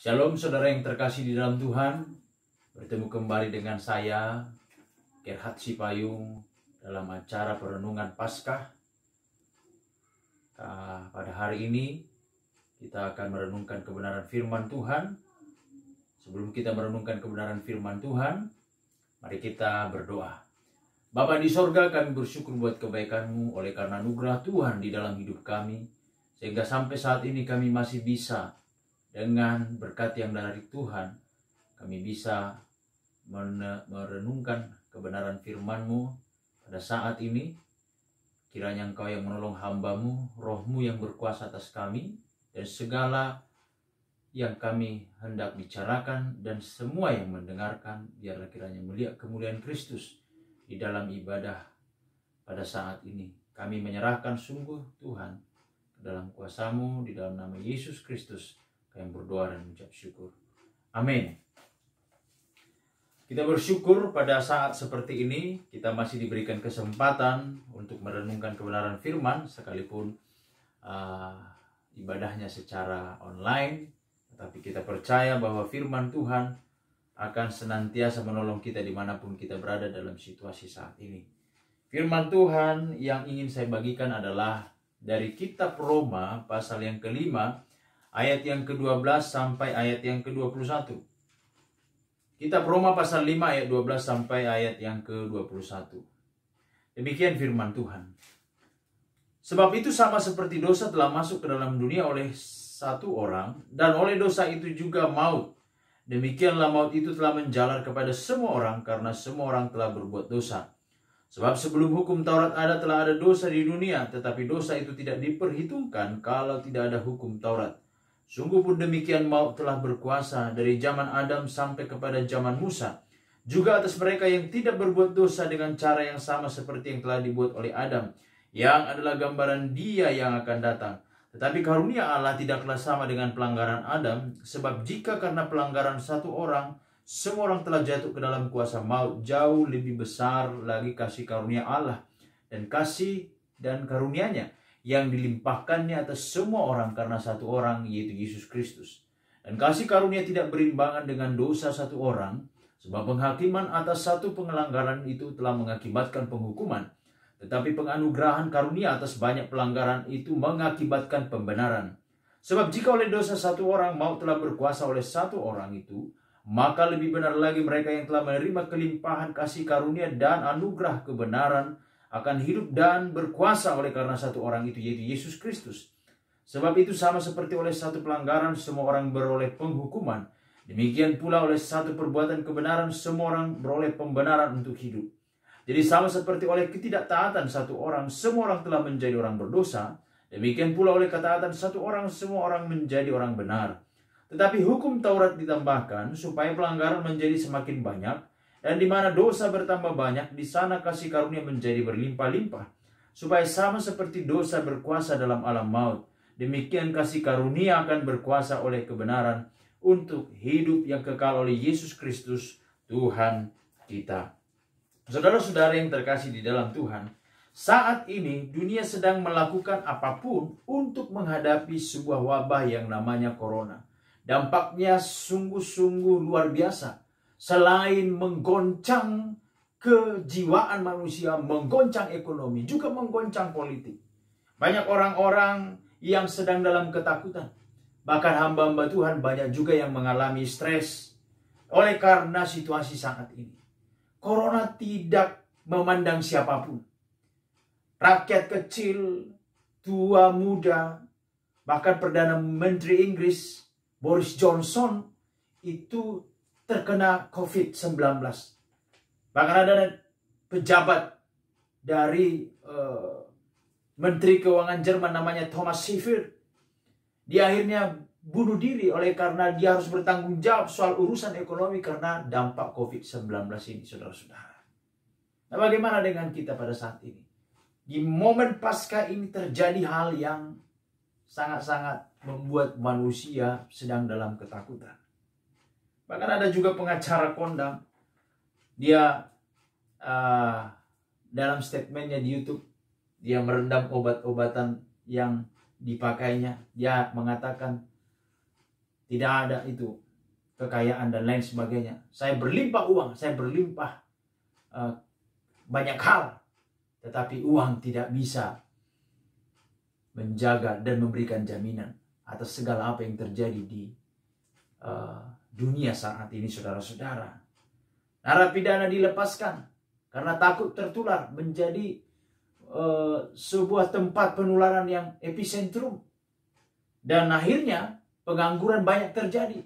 Shalom saudara yang terkasih di dalam Tuhan. Bertemu kembali dengan saya, Gerhard Sipayung, dalam acara perenungan Paskah. Pada hari ini kita akan merenungkan kebenaran firman Tuhan. Sebelum kita merenungkan kebenaran firman Tuhan, mari kita berdoa. Bapa di sorga, kami bersyukur buat kebaikan-Mu oleh karena anugerah Tuhan di dalam hidup kami, sehingga sampai saat ini kami masih bisa dengan berkat yang dari Tuhan, kami bisa merenungkan kebenaran firman-Mu pada saat ini. Kiranya Engkau yang menolong hamba-Mu, Roh-Mu yang berkuasa atas kami, dan segala yang kami hendak bicarakan dan semua yang mendengarkan, biarlah kiranya melihat kemuliaan Kristus di dalam ibadah pada saat ini. Kami menyerahkan sungguh Tuhan ke dalam kuasa-Mu, di dalam nama Yesus Kristus kami berdoa dan mengucap syukur. Amin. Kita bersyukur pada saat seperti ini kita masih diberikan kesempatan untuk merenungkan kebenaran firman, sekalipun ibadahnya secara online. Tetapi kita percaya bahwa firman Tuhan akan senantiasa menolong kita dimanapun kita berada dalam situasi saat ini. Firman Tuhan yang ingin saya bagikan adalah dari kitab Roma pasal yang kelima, ayat yang ke-12 sampai ayat yang ke-21. Kitab Roma pasal 5 ayat 12 sampai ayat yang ke-21. Demikian firman Tuhan. Sebab itu sama seperti dosa telah masuk ke dalam dunia oleh satu orang, dan oleh dosa itu juga maut. Demikianlah maut itu telah menjalar kepada semua orang, karena semua orang telah berbuat dosa. Sebab sebelum hukum Taurat ada, telah ada dosa di dunia, tetapi dosa itu tidak diperhitungkan kalau tidak ada hukum Taurat. Sungguh pun demikian maut telah berkuasa dari zaman Adam sampai kepada zaman Musa, juga atas mereka yang tidak berbuat dosa dengan cara yang sama seperti yang telah dibuat oleh Adam, yang adalah gambaran Dia yang akan datang. Tetapi karunia Allah tidaklah sama dengan pelanggaran Adam, sebab jika karena pelanggaran satu orang, semua orang telah jatuh ke dalam kuasa maut, jauh lebih besar lagi kasih karunia Allah dan kasih dan karunia-Nya yang dilimpahkannya atas semua orang karena satu orang, yaitu Yesus Kristus. Dan kasih karunia tidak berimbangan dengan dosa satu orang, sebab penghakiman atas satu pelanggaran itu telah mengakibatkan penghukuman. Tetapi penganugerahan karunia atas banyak pelanggaran itu mengakibatkan pembenaran. Sebab jika oleh dosa satu orang maut telah berkuasa oleh satu orang itu, maka lebih benar lagi mereka yang telah menerima kelimpahan kasih karunia dan anugerah kebenaran akan hidup dan berkuasa oleh karena satu orang itu, yaitu Yesus Kristus. Sebab itu sama seperti oleh satu pelanggaran semua orang beroleh penghukuman, demikian pula oleh satu perbuatan kebenaran semua orang beroleh pembenaran untuk hidup. Jadi sama seperti oleh ketidaktaatan satu orang, semua orang telah menjadi orang berdosa. Demikian pula oleh ketaatan satu orang, semua orang menjadi orang benar. Tetapi hukum Taurat ditambahkan supaya pelanggaran menjadi semakin banyak. Dan di mana dosa bertambah banyak, di sana kasih karunia menjadi berlimpah-limpah. Supaya sama seperti dosa berkuasa dalam alam maut, demikian kasih karunia akan berkuasa oleh kebenaran untuk hidup yang kekal oleh Yesus Kristus, Tuhan kita. Saudara-saudara yang terkasih di dalam Tuhan, saat ini dunia sedang melakukan apapun untuk menghadapi sebuah wabah yang namanya corona. Dampaknya sungguh-sungguh luar biasa. Selain menggoncang kejiwaan manusia, menggoncang ekonomi, juga menggoncang politik. Banyak orang-orang yang sedang dalam ketakutan. Bahkan hamba-hamba Tuhan banyak juga yang mengalami stres oleh karena situasi saat ini. Corona tidak memandang siapapun. Rakyat kecil, tua, muda, bahkan Perdana Menteri Inggris Boris Johnson itu terkena COVID-19. Bahkan ada pejabat dari Menteri Keuangan Jerman namanya Thomas Schiffer. Dia akhirnya bunuh diri oleh karena dia harus bertanggung jawab soal urusan ekonomi karena dampak COVID-19 ini, saudara-saudara. Nah, bagaimana dengan kita pada saat ini? Di momen Paskah ini terjadi hal yang sangat-sangat membuat manusia sedang dalam ketakutan. Bahkan ada juga pengacara kondang. Dia dalam statementnya di YouTube, dia merendam obat-obatan yang dipakainya. Dia mengatakan, Tidak ada itu kekayaan dan lain sebagainya. Saya berlimpah uang, saya berlimpah banyak hal. Tetapi uang tidak bisa menjaga dan memberikan jaminan atas segala apa yang terjadi di dunia saat ini, saudara-saudara. Narapidana dilepaskan karena takut tertular, menjadi sebuah tempat penularan yang epicentrum. Dan akhirnya pengangguran banyak terjadi.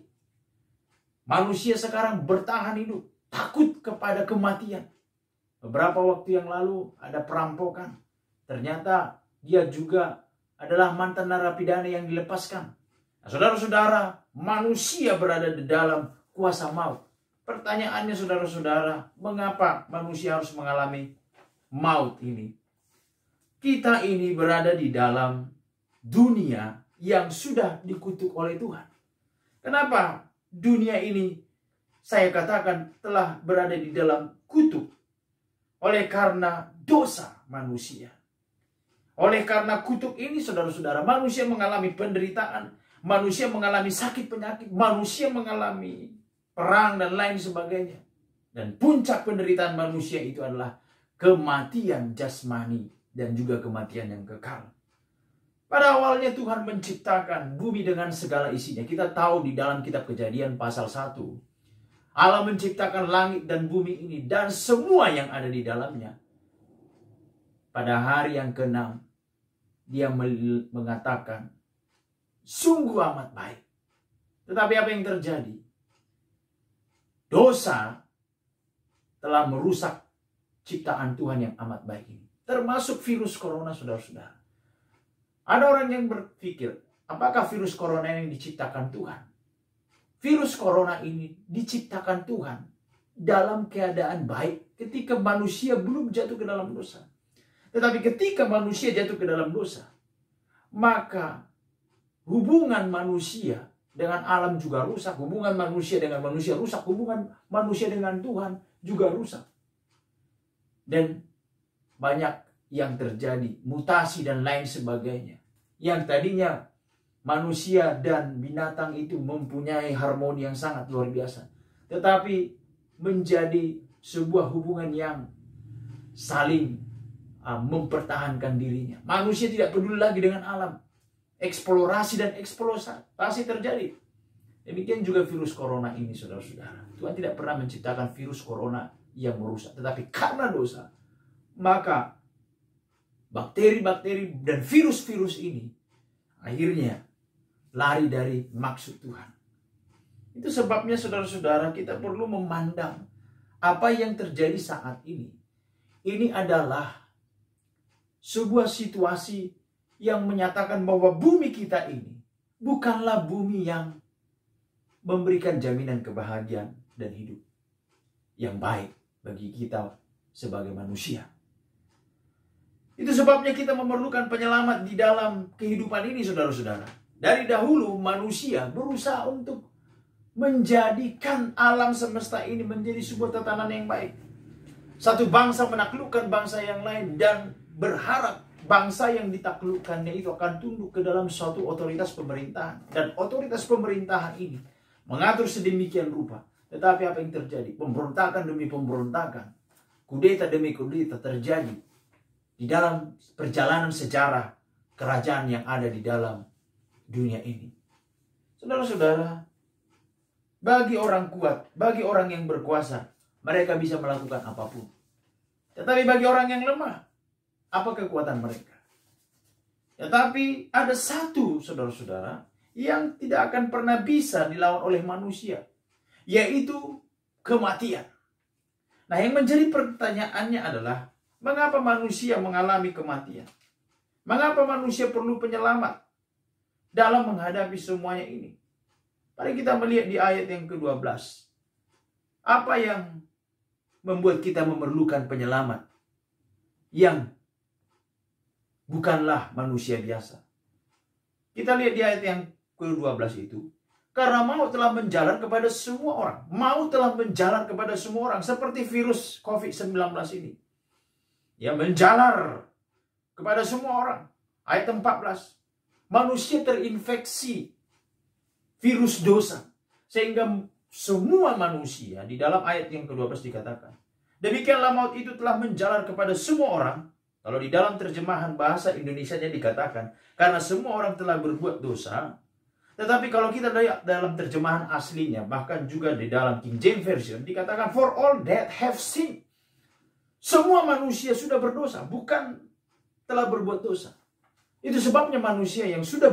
Manusia sekarang bertahan hidup, takut kepada kematian. Beberapa waktu yang lalu ada perampokan. Ternyata dia juga adalah mantan narapidana yang dilepaskan. Nah, saudara-saudara, manusia berada di dalam kuasa maut. Pertanyaannya, saudara-saudara, mengapa manusia harus mengalami maut ini? Kita ini berada di dalam dunia yang sudah dikutuk oleh Tuhan. Kenapa dunia ini saya katakan telah berada di dalam kutuk? Oleh karena dosa manusia. Oleh karena kutuk ini, saudara-saudara, manusia mengalami penderitaan, manusia mengalami sakit penyakit, manusia mengalami perang dan lain sebagainya. Dan puncak penderitaan manusia itu adalah kematian jasmani dan juga kematian yang kekal. Pada awalnya Tuhan menciptakan bumi dengan segala isinya. Kita tahu di dalam kitab Kejadian pasal 1. Allah menciptakan langit dan bumi ini dan semua yang ada di dalamnya. Pada hari yang ke-6, dia mengatakan, sungguh amat baik. Tetapi apa yang terjadi? Dosa telah merusak ciptaan Tuhan yang amat baik ini. Termasuk virus corona, saudara-saudara. Ada orang yang berpikir, apakah virus corona ini diciptakan Tuhan? Virus corona ini diciptakan Tuhan dalam keadaan baik ketika manusia belum jatuh ke dalam dosa. Tetapi ketika manusia jatuh ke dalam dosa, maka hubungan manusia dengan alam juga rusak. Hubungan manusia dengan manusia rusak. Hubungan manusia dengan Tuhan juga rusak. Dan banyak yang terjadi, mutasi dan lain sebagainya. Yang tadinya manusia dan binatang itu mempunyai harmoni yang sangat luar biasa. Tetapi menjadi sebuah hubungan yang saling mempertahankan dirinya. Manusia tidak peduli lagi dengan alam. Eksplorasi dan eksploitasi terjadi. Demikian juga virus corona ini, saudara-saudara. Tuhan tidak pernah menciptakan virus corona yang merusak. Tetapi karena dosa, maka bakteri-bakteri dan virus-virus ini akhirnya lari dari maksud Tuhan. Itu sebabnya, saudara-saudara, kita perlu memandang apa yang terjadi saat ini. Ini adalah sebuah situasi yang menyatakan bahwa bumi kita ini bukanlah bumi yang memberikan jaminan kebahagiaan dan hidup yang baik bagi kita sebagai manusia. Itu sebabnya kita memerlukan penyelamat di dalam kehidupan ini, saudara-saudara. Dari dahulu manusia berusaha untuk menjadikan alam semesta ini menjadi sebuah tatanan yang baik. Satu bangsa menaklukkan bangsa yang lain dan berharap bangsa yang ditaklukkannya itu akan tunduk ke dalam suatu otoritas pemerintahan. Dan otoritas pemerintahan ini mengatur sedemikian rupa. Tetapi apa yang terjadi? Pemberontakan demi pemberontakan, kudeta demi kudeta terjadi di dalam perjalanan sejarah kerajaan yang ada di dalam dunia ini. Saudara-saudara, bagi orang kuat, bagi orang yang berkuasa, mereka bisa melakukan apapun. Tetapi bagi orang yang lemah, apa kekuatan mereka? Tetapi ada satu, saudara-saudara, yang tidak akan pernah bisa dilawan oleh manusia, yaitu kematian. Nah, yang menjadi pertanyaannya adalah, mengapa manusia mengalami kematian? Mengapa manusia perlu penyelamat dalam menghadapi semuanya ini? Mari kita melihat di ayat yang ke-12. Apa yang membuat kita memerlukan penyelamat yang bukanlah manusia biasa? Kita lihat di ayat yang ke-12 itu. Karena maut telah menjalar kepada semua orang. Maut telah menjalar kepada semua orang. Seperti virus COVID-19 ini. Ya, menjalar kepada semua orang. Ayat 14. Manusia terinfeksi virus dosa. Sehingga semua manusia, di dalam ayat yang ke-12 dikatakan, demikianlah maut itu telah menjalar kepada semua orang. Kalau di dalam terjemahan bahasa Indonesianya dikatakan, karena semua orang telah berbuat dosa. Tetapi kalau kita lihat dalam terjemahan aslinya, bahkan juga di dalam King James Version, dikatakan, for all that have sinned. Semua manusia sudah berdosa, bukan telah berbuat dosa. Itu sebabnya manusia yang sudah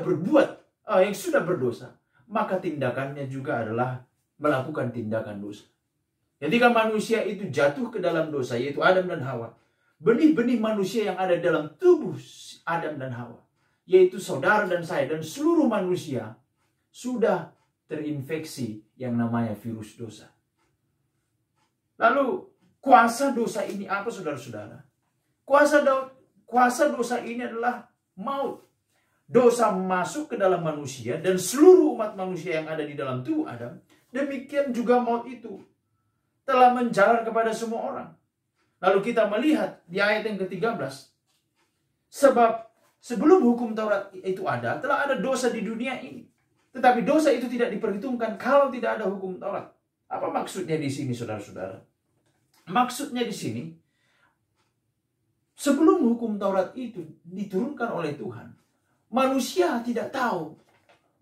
berdosa, maka tindakannya juga adalah melakukan tindakan dosa. Ketika manusia itu jatuh ke dalam dosa, yaitu Adam dan Hawa, benih-benih manusia yang ada dalam tubuh Adam dan Hawa, yaitu saudara dan saya dan seluruh manusia, sudah terinfeksi yang namanya virus dosa. Lalu kuasa dosa ini apa, saudara-saudara? Kuasa dosa ini adalah maut. Dosa masuk ke dalam manusia dan seluruh umat manusia yang ada di dalam tubuh Adam. Demikian juga maut itu telah menjalar kepada semua orang. Lalu kita melihat di ayat yang ke-13. Sebab sebelum hukum Taurat itu ada, telah ada dosa di dunia ini. Tetapi dosa itu tidak diperhitungkan kalau tidak ada hukum Taurat. Apa maksudnya di sini, saudara-saudara? Maksudnya di sini, sebelum hukum Taurat itu diturunkan oleh Tuhan, manusia tidak tahu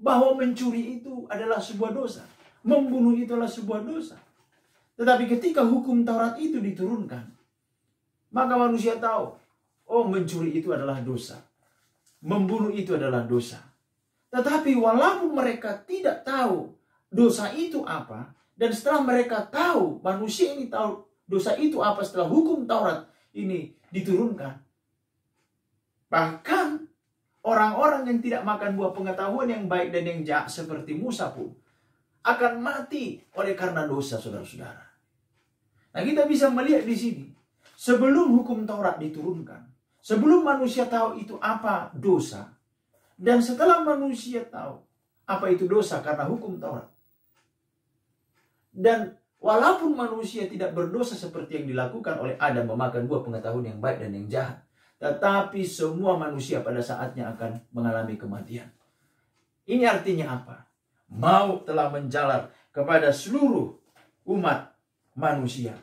bahwa mencuri itu adalah sebuah dosa. Membunuh itu adalah sebuah dosa. Tetapi ketika hukum Taurat itu diturunkan, maka manusia tahu, oh, mencuri itu adalah dosa. Membunuh itu adalah dosa. Tetapi walaupun mereka tidak tahu dosa itu apa, dan setelah mereka tahu, manusia ini tahu dosa itu apa setelah hukum Taurat ini diturunkan, bahkan orang-orang yang tidak makan buah pengetahuan yang baik dan yang jahat seperti Musa pun akan mati oleh karena dosa, saudara-saudara. Nah, kita bisa melihat di sini, sebelum hukum Taurat diturunkan, sebelum manusia tahu itu apa dosa, dan setelah manusia tahu apa itu dosa karena hukum Taurat, dan walaupun manusia tidak berdosa seperti yang dilakukan oleh Adam, memakan buah pengetahuan yang baik dan yang jahat, tetapi semua manusia pada saatnya akan mengalami kematian. Ini artinya apa? Maut telah menjalar kepada seluruh umat manusia.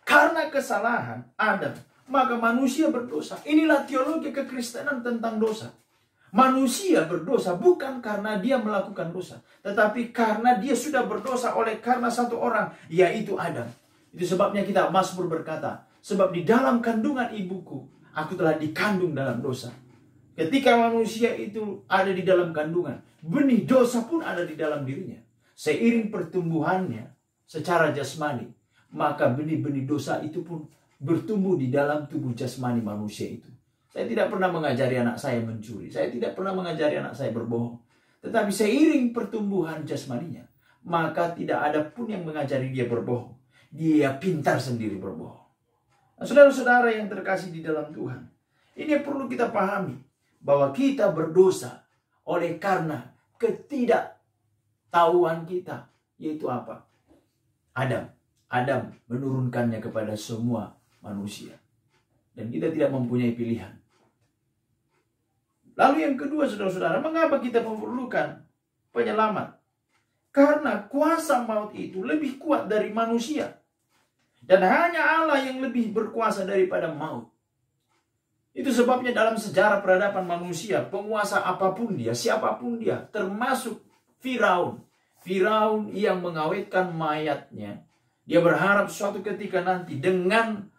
Karena kesalahan Adam, maka manusia berdosa. Inilah teologi kekristenan tentang dosa. Manusia berdosa bukan karena dia melakukan dosa, tetapi karena dia sudah berdosa oleh karena satu orang, yaitu Adam. Itu sebabnya kita Mazmur berkata, sebab di dalam kandungan ibuku, aku telah dikandung dalam dosa. Ketika manusia itu ada di dalam kandungan, benih dosa pun ada di dalam dirinya. Seiring pertumbuhannya secara jasmani, maka benih-benih dosa itu pun bertumbuh di dalam tubuh jasmani manusia itu. Saya tidak pernah mengajari anak saya mencuri. Saya tidak pernah mengajari anak saya berbohong. Tetapi seiring pertumbuhan jasmaninya, maka tidak ada pun yang mengajari dia berbohong. Dia pintar sendiri berbohong. Nah, saudara-saudara yang terkasih di dalam Tuhan, ini perlu kita pahami, bahwa kita berdosa oleh karena ketidaktahuan kita, yaitu apa? Adam menurunkannya kepada semua manusia. Dan kita tidak mempunyai pilihan. Lalu yang kedua, saudara-saudara, mengapa kita memerlukan penyelamat? Karena kuasa maut itu lebih kuat dari manusia. Dan hanya Allah yang lebih berkuasa daripada maut. Itu sebabnya dalam sejarah peradaban manusia, penguasa apapun dia, siapapun dia, termasuk Firaun. Firaun yang mengawetkan mayatnya. Dia berharap suatu ketika nanti dengan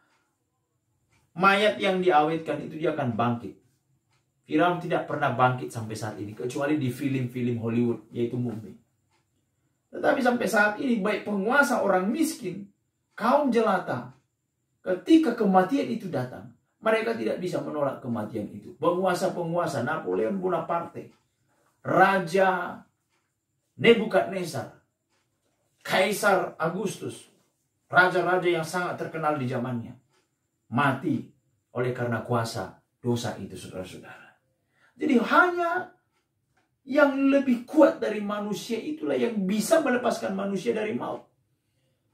mayat yang diawetkan itu dia akan bangkit. Firaun tidak pernah bangkit sampai saat ini, kecuali di film-film Hollywood, yaitu Mummy. Tetapi sampai saat ini, baik penguasa orang miskin, kaum jelata, ketika kematian itu datang, mereka tidak bisa menolak kematian itu. Penguasa-penguasa, Napoleon Bonaparte, Raja Nebukadnezar, Kaisar Agustus, raja-raja yang sangat terkenal di zamannya, mati oleh karena kuasa dosa itu, saudara-saudara. Jadi hanya yang lebih kuat dari manusia itulah yang bisa melepaskan manusia dari maut.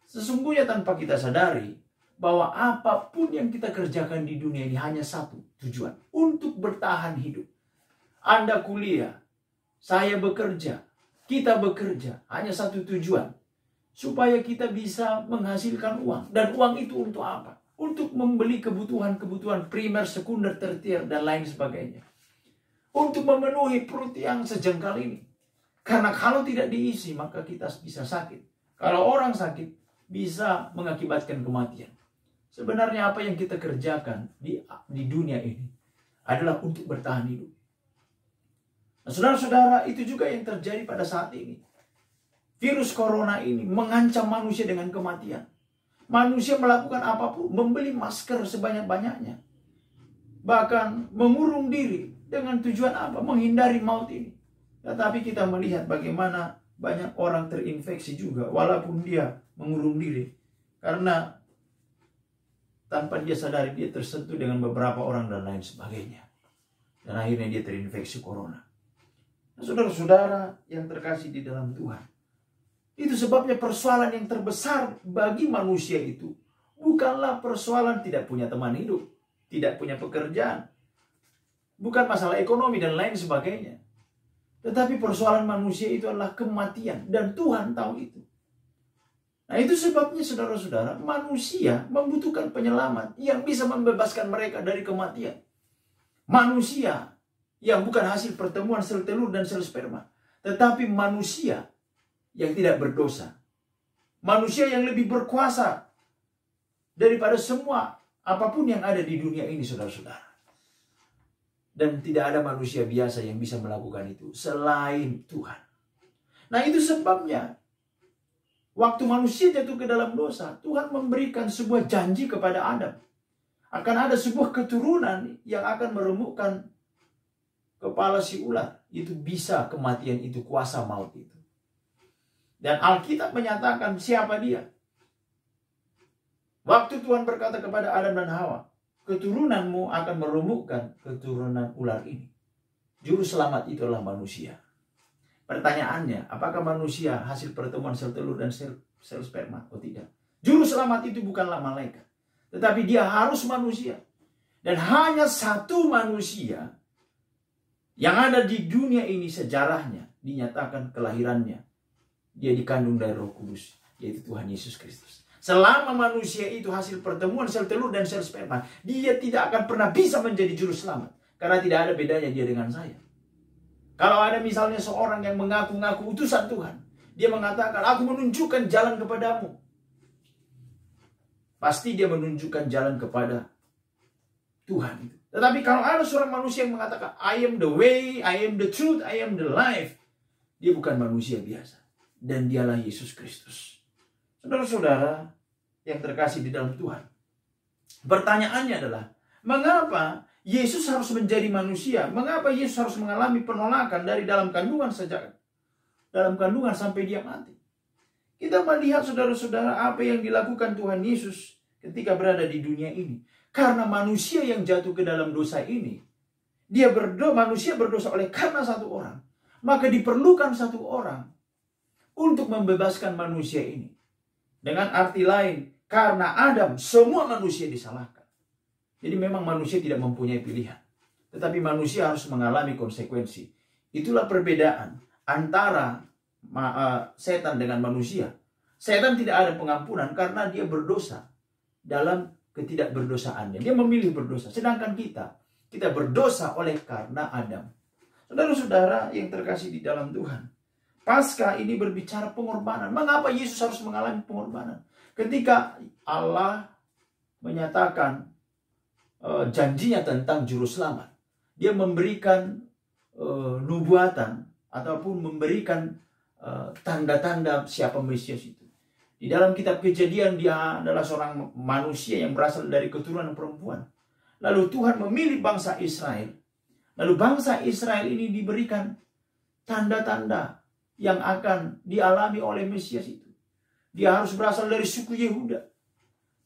Sesungguhnya tanpa kita sadari bahwa apapun yang kita kerjakan di dunia ini hanya satu tujuan, untuk bertahan hidup. Anda kuliah, saya bekerja, kita bekerja hanya satu tujuan, supaya kita bisa menghasilkan uang. Dan uang itu untuk apa? Untuk membeli kebutuhan-kebutuhan primer, sekunder, tertier, dan lain sebagainya. Untuk memenuhi perut yang sejengkal ini. Karena kalau tidak diisi, maka kita bisa sakit. Kalau orang sakit, bisa mengakibatkan kematian. Sebenarnya apa yang kita kerjakan di dunia ini adalah untuk bertahan hidup. Nah, saudara-saudara, itu juga yang terjadi pada saat ini. Virus corona ini mengancam manusia dengan kematian. Manusia melakukan apapun, membeli masker sebanyak-banyaknya. Bahkan mengurung diri dengan tujuan apa? Menghindari maut ini. Tetapi kita melihat bagaimana banyak orang terinfeksi juga walaupun dia mengurung diri. Karena tanpa dia sadari dia tersentuh dengan beberapa orang dan lain sebagainya. Dan akhirnya dia terinfeksi corona. Nah, saudara-saudara yang terkasih di dalam Tuhan, itu sebabnya persoalan yang terbesar bagi manusia itu bukanlah persoalan tidak punya teman hidup, tidak punya pekerjaan, bukan masalah ekonomi dan lain sebagainya. Tetapi persoalan manusia itu adalah kematian, dan Tuhan tahu itu. Nah, itu sebabnya saudara-saudara, manusia membutuhkan penyelamat yang bisa membebaskan mereka dari kematian. Manusia yang bukan hasil pertemuan sel telur dan sel sperma, tetapi manusia yang tidak berdosa. Manusia yang lebih berkuasa daripada semua apapun yang ada di dunia ini, saudara-saudara. Dan tidak ada manusia biasa yang bisa melakukan itu selain Tuhan. Nah, itu sebabnya waktu manusia jatuh ke dalam dosa, Tuhan memberikan sebuah janji kepada Adam. Akan ada sebuah keturunan yang akan meremukkan kepala si ular. Itu bisa kematian itu, kuasa maut itu. Dan Alkitab menyatakan siapa dia. Waktu Tuhan berkata kepada Adam dan Hawa, keturunanmu akan meremukkan keturunan ular ini. Juru selamat itulah manusia. Pertanyaannya, apakah manusia hasil pertemuan sel telur dan sel sperma? Oh tidak. Juru selamat itu bukanlah malaikat. Tetapi dia harus manusia. Dan hanya satu manusia yang ada di dunia ini sejarahnya dinyatakan kelahirannya. Dia dikandung dari Roh Kudus, yaitu Tuhan Yesus Kristus. Selama manusia itu hasil pertemuan sel telur dan sel sperma, dia tidak akan pernah bisa menjadi juru selamat. Karena tidak ada bedanya dia dengan saya. Kalau ada misalnya seorang yang mengaku-ngaku utusan Tuhan, dia mengatakan, aku menunjukkan jalan kepadamu. Pasti dia menunjukkan jalan kepada Tuhan itu. Tetapi kalau ada seorang manusia yang mengatakan, I am the way, I am the truth, I am the life, dia bukan manusia biasa. Dan dialah Yesus Kristus. Saudara-saudara yang terkasih di dalam Tuhan, pertanyaannya adalah, mengapa Yesus harus menjadi manusia? Mengapa Yesus harus mengalami penolakan dari dalam kandungan sampai dia mati? Kita melihat saudara-saudara apa yang dilakukan Tuhan Yesus ketika berada di dunia ini. Karena manusia yang jatuh ke dalam dosa ini, manusia berdosa oleh karena satu orang. Maka diperlukan satu orang untuk membebaskan manusia ini. Dengan arti lain, karena Adam, semua manusia disalahkan. Jadi memang manusia tidak mempunyai pilihan. Tetapi manusia harus mengalami konsekuensi. Itulah perbedaan antara setan dengan manusia. Setan tidak ada pengampunan karena dia berdosa dalam ketidakberdosaannya. Dia memilih berdosa. Sedangkan kita berdosa oleh karena Adam. Saudara-saudara yang terkasih di dalam Tuhan, Paskah ini berbicara pengorbanan. Mengapa Yesus harus mengalami pengorbanan? Ketika Allah menyatakan janjinya tentang juru selamat, dia memberikan nubuatan ataupun memberikan tanda-tanda siapa Mesias itu. Di dalam kitab Kejadian, dia adalah seorang manusia yang berasal dari keturunan perempuan. Lalu Tuhan memilih bangsa Israel. Lalu bangsa Israel ini diberikan tanda-tanda yang akan dialami oleh Mesias itu. Dia harus berasal dari suku Yehuda.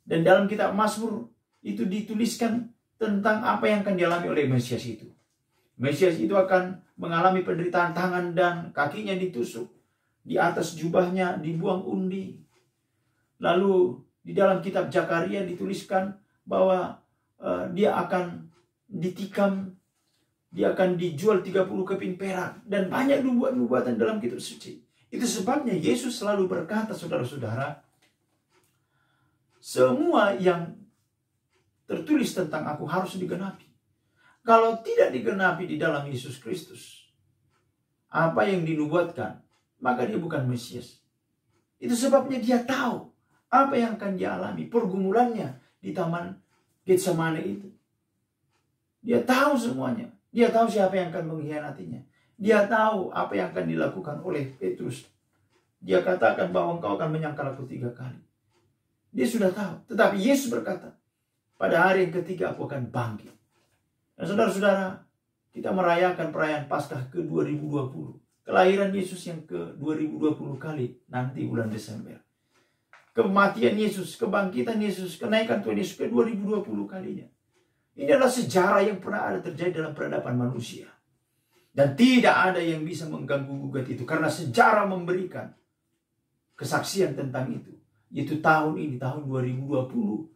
Dan dalam kitab Mazmur itu dituliskan tentang apa yang akan dialami oleh Mesias itu. Mesias itu akan mengalami penderitaan, tangan dan kakinya ditusuk. Di atas jubahnya dibuang undi. Lalu di dalam kitab Zakaria dituliskan bahwa dia akan ditikam dia akan dijual 30 keping perak. Dan banyak nubuatan dalam kitab suci. Itu sebabnya Yesus selalu berkata, saudara-saudara, semua yang tertulis tentang aku harus digenapi. Kalau tidak digenapi di dalam Yesus Kristus, apa yang dinubuatkan, maka dia bukan Mesias. Itu sebabnya dia tahu apa yang akan dia alami, pergumulannya di taman Getsemane itu. Dia tahu semuanya. Dia tahu siapa yang akan mengkhianatinya. Dia tahu apa yang akan dilakukan oleh Petrus. Dia katakan bahwa engkau akan menyangkal aku 3 kali. Dia sudah tahu. Tetapi Yesus berkata, pada hari yang ketiga aku akan bangkit. Dan saudara-saudara, kita merayakan perayaan Paskah ke 2020. Kelahiran Yesus yang ke 2020 kali nanti bulan Desember. Kematian Yesus, kebangkitan Yesus, kenaikan Tuhan Yesus ke 2020 kalinya. Ini adalah sejarah yang pernah ada terjadi dalam peradaban manusia. Dan tidak ada yang bisa mengganggu gugat itu. Karena sejarah memberikan kesaksian tentang itu. Yaitu tahun ini, tahun 2020.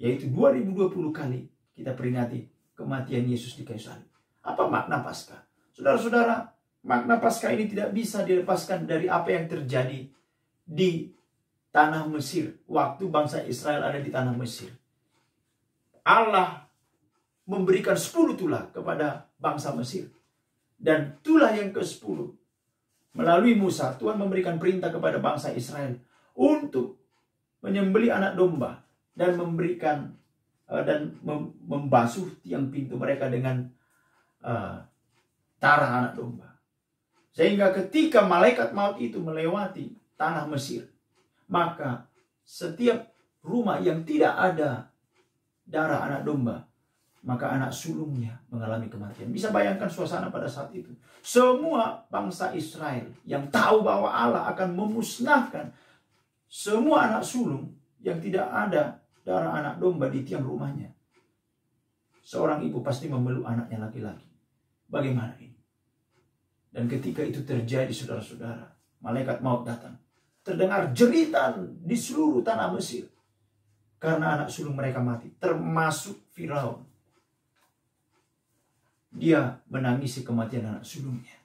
Yaitu 2020 kali kita peringati kematian Yesus di kayu salib. Apa makna Paskah? Saudara-saudara, makna Paskah ini tidak bisa dilepaskan dari apa yang terjadi di tanah Mesir. Waktu bangsa Israel ada di tanah Mesir. Allah memberikan 10 tulah kepada bangsa Mesir. Dan tulah yang ke-10, melalui Musa, Tuhan memberikan perintah kepada bangsa Israel untuk menyembelih anak domba dan memberikan membasuh tiang pintu mereka dengan darah anak domba. Sehingga ketika malaikat maut itu melewati tanah Mesir, maka setiap rumah yang tidak ada darah anak domba, maka anak sulungnya mengalami kematian. Bisa bayangkan suasana pada saat itu. Semua bangsa Israel yang tahu bahwa Allah akan memusnahkan semua anak sulung yang tidak ada darah anak domba di tiang rumahnya. Seorang ibu pasti memeluk anaknya laki-laki. Bagaimana ini? Dan ketika itu terjadi, saudara-saudara, malaikat maut datang. Terdengar jeritan di seluruh tanah Mesir. Karena anak sulung mereka mati. Termasuk Firaun. Dia menangisi kematian anak sulungnya.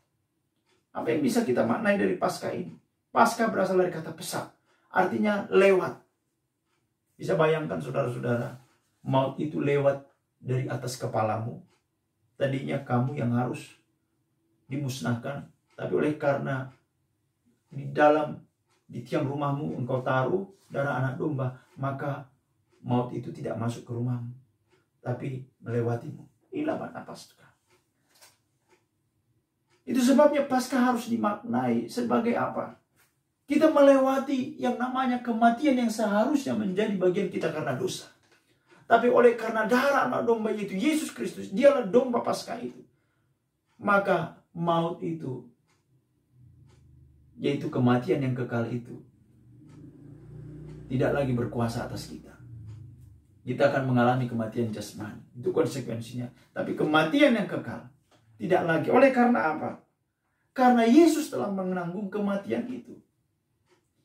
Apa yang bisa kita maknai dari Paskah ini? Paskah berasal dari kata pesat. Artinya lewat. Bisa bayangkan saudara-saudara, maut itu lewat dari atas kepalamu. Tadinya kamu yang harus dimusnahkan. Tapi oleh karena di tiang rumahmu engkau taruh darah anak domba, maka maut itu tidak masuk ke rumahmu, tapi melewatimu. Inilah makna Paskah. Itu sebabnya Paskah harus dimaknai sebagai apa? Kita melewati yang namanya kematian yang seharusnya menjadi bagian kita karena dosa. Tapi oleh karena darah anak domba itu, Yesus Kristus, dialah domba Paskah itu. Maka maut itu, yaitu kematian yang kekal itu, tidak lagi berkuasa atas kita. Kita akan mengalami kematian jasmani. Itu konsekuensinya. Tapi kematian yang kekal tidak lagi. Oleh karena apa? Karena Yesus telah menanggung kematian itu.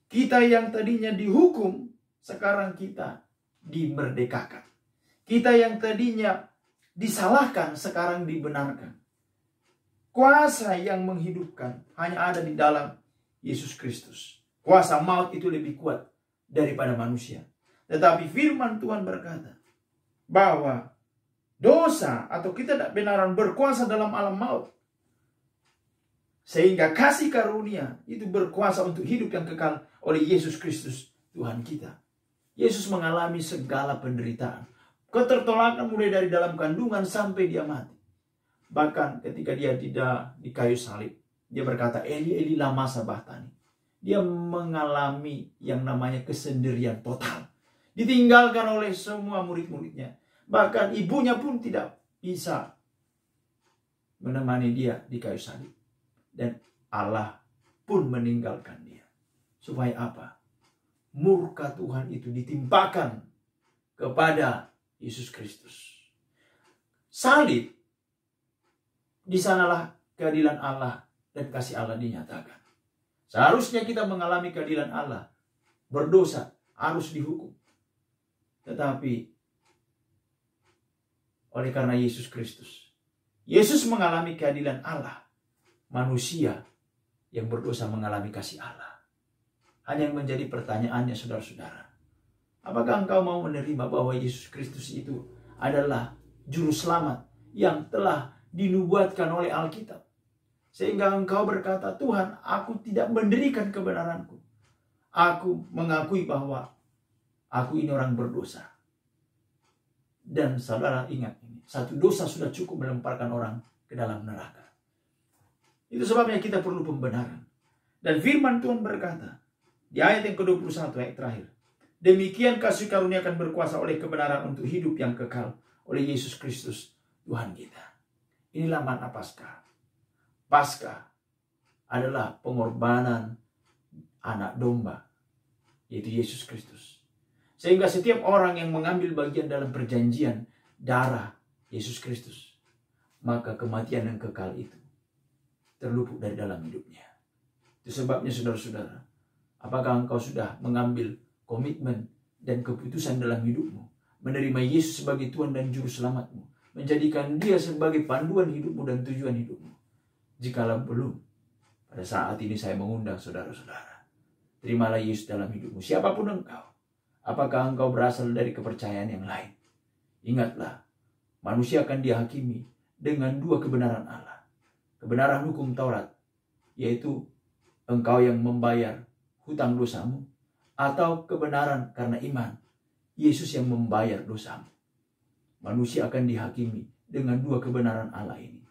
Kita yang tadinya dihukum, sekarang kita dimerdekakan. Kita yang tadinya disalahkan, sekarang dibenarkan. Kuasa yang menghidupkan hanya ada di dalam Yesus Kristus. Kuasa maut itu lebih kuat daripada manusia. Tetapi firman Tuhan berkata bahwa dosa atau ketidakbenaran berkuasa dalam alam maut. Sehingga kasih karunia itu berkuasa untuk hidup yang kekal oleh Yesus Kristus Tuhan kita. Yesus mengalami segala penderitaan. Ketertolakan mulai dari dalam kandungan sampai dia mati. Bahkan ketika dia di kayu salib, dia berkata, Eli, Eli, lama sabachthani. Dia mengalami yang namanya kesendirian total. Ditinggalkan oleh semua murid-muridnya. Bahkan ibunya pun tidak bisa menemani dia di kayu salib. Dan Allah pun meninggalkan dia. Supaya apa? Murka Tuhan itu ditimpakan kepada Yesus Kristus. Salib, di sanalah keadilan Allah dan kasih Allah dinyatakan. Seharusnya kita mengalami keadilan Allah. Berdosa, harus dihukum. Tetapi oleh karena Yesus Kristus, Yesus mengalami keadilan Allah. Manusia yang berdosa mengalami kasih Allah. Hanya yang menjadi pertanyaannya saudara-saudara, apakah engkau mau menerima bahwa Yesus Kristus itu adalah juru selamat yang telah dinubuatkan oleh Alkitab? Sehingga engkau berkata, Tuhan, aku tidak mendirikan kebenaranku. Aku mengakui bahwa aku ini orang berdosa. Dan saudara ingat ini, satu dosa sudah cukup melemparkan orang ke dalam neraka. Itu sebabnya kita perlu pembenaran. Dan firman Tuhan berkata, di ayat yang ke-21 ayat terakhir, demikian kasih karunia akan berkuasa oleh kebenaran untuk hidup yang kekal oleh Yesus Kristus Tuhan kita. Inilah makna Paskah. Paskah adalah pengorbanan anak domba, yaitu Yesus Kristus. Sehingga setiap orang yang mengambil bagian dalam perjanjian darah Yesus Kristus, maka kematian yang kekal itu terluput dari dalam hidupnya. Itu sebabnya saudara-saudara, apakah engkau sudah mengambil komitmen dan keputusan dalam hidupmu, menerima Yesus sebagai Tuhan dan Juru Selamatmu, menjadikan Dia sebagai panduan hidupmu dan tujuan hidupmu? Jikalau belum, pada saat ini saya mengundang saudara-saudara, terimalah Yesus dalam hidupmu, siapapun engkau. Apakah engkau berasal dari kepercayaan yang lain? Ingatlah, manusia akan dihakimi dengan dua kebenaran Allah. Kebenaran hukum Taurat, yaitu engkau yang membayar hutang dosamu, atau kebenaran karena iman, Yesus yang membayar dosamu. Manusia akan dihakimi dengan dua kebenaran Allah ini,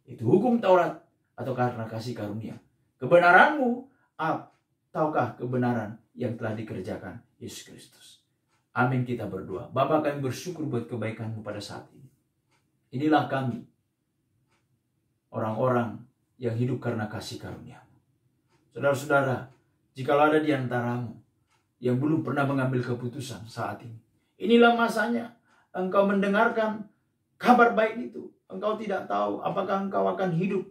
itu hukum Taurat atau karena kasih karunia. Kebenaranmu ataukah kebenaran yang telah dikerjakan Yesus Kristus. Amin, kita berdoa. Bapa, kami bersyukur buat kebaikan-Mu pada saat ini. Inilah kami, orang-orang yang hidup karena kasih karunia-Mu. Saudara-saudara, jikalau ada di antaramu yang belum pernah mengambil keputusan saat ini, inilah masanya engkau mendengarkan kabar baik itu. Engkau tidak tahu apakah engkau akan hidup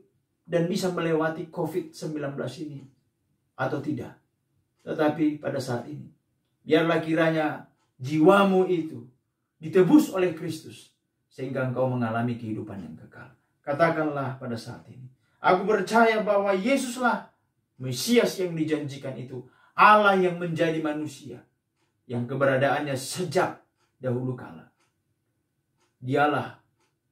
dan bisa melewati COVID-19 ini atau tidak. Tetapi pada saat ini, biarlah kiranya jiwamu itu ditebus oleh Kristus, sehingga engkau mengalami kehidupan yang kekal. Katakanlah pada saat ini, aku percaya bahwa Yesuslah Mesias yang dijanjikan itu, Allah yang menjadi manusia, yang keberadaannya sejak dahulu kala. Dialah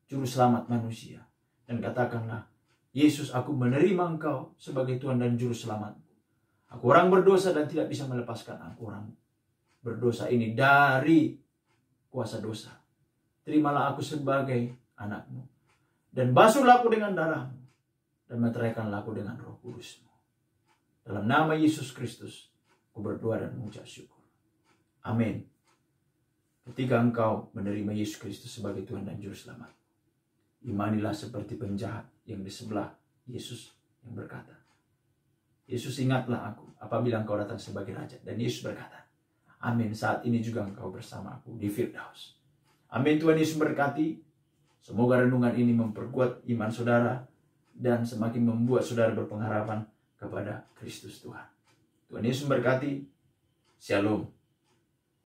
Juru Selamat manusia. Dan katakanlah, Yesus, aku menerima Engkau sebagai Tuhan dan Juru Selamat. Aku orang berdosa dan tidak bisa melepaskan aku orang berdosa ini dari kuasa dosa. Terimalah aku sebagai anak-Mu. Dan basuhlah aku dengan darah-Mu. Dan meteraikanlah aku dengan Roh Kudus-Mu. Dalam nama Yesus Kristus, aku berdoa dan mengucap syukur. Amin. Ketika engkau menerima Yesus Kristus sebagai Tuhan dan Juru Selamat, imanilah seperti penjahat yang di sebelah Yesus yang berkata, Yesus, ingatlah aku apabila engkau datang sebagai Raja. Dan Yesus berkata, amin, saat ini juga engkau bersama aku di Firdaus. Amin. Tuhan Yesus berkati. Semoga renungan ini memperkuat iman saudara dan semakin membuat saudara berpengharapan kepada Kristus Tuhan. Tuhan Yesus berkati. Shalom.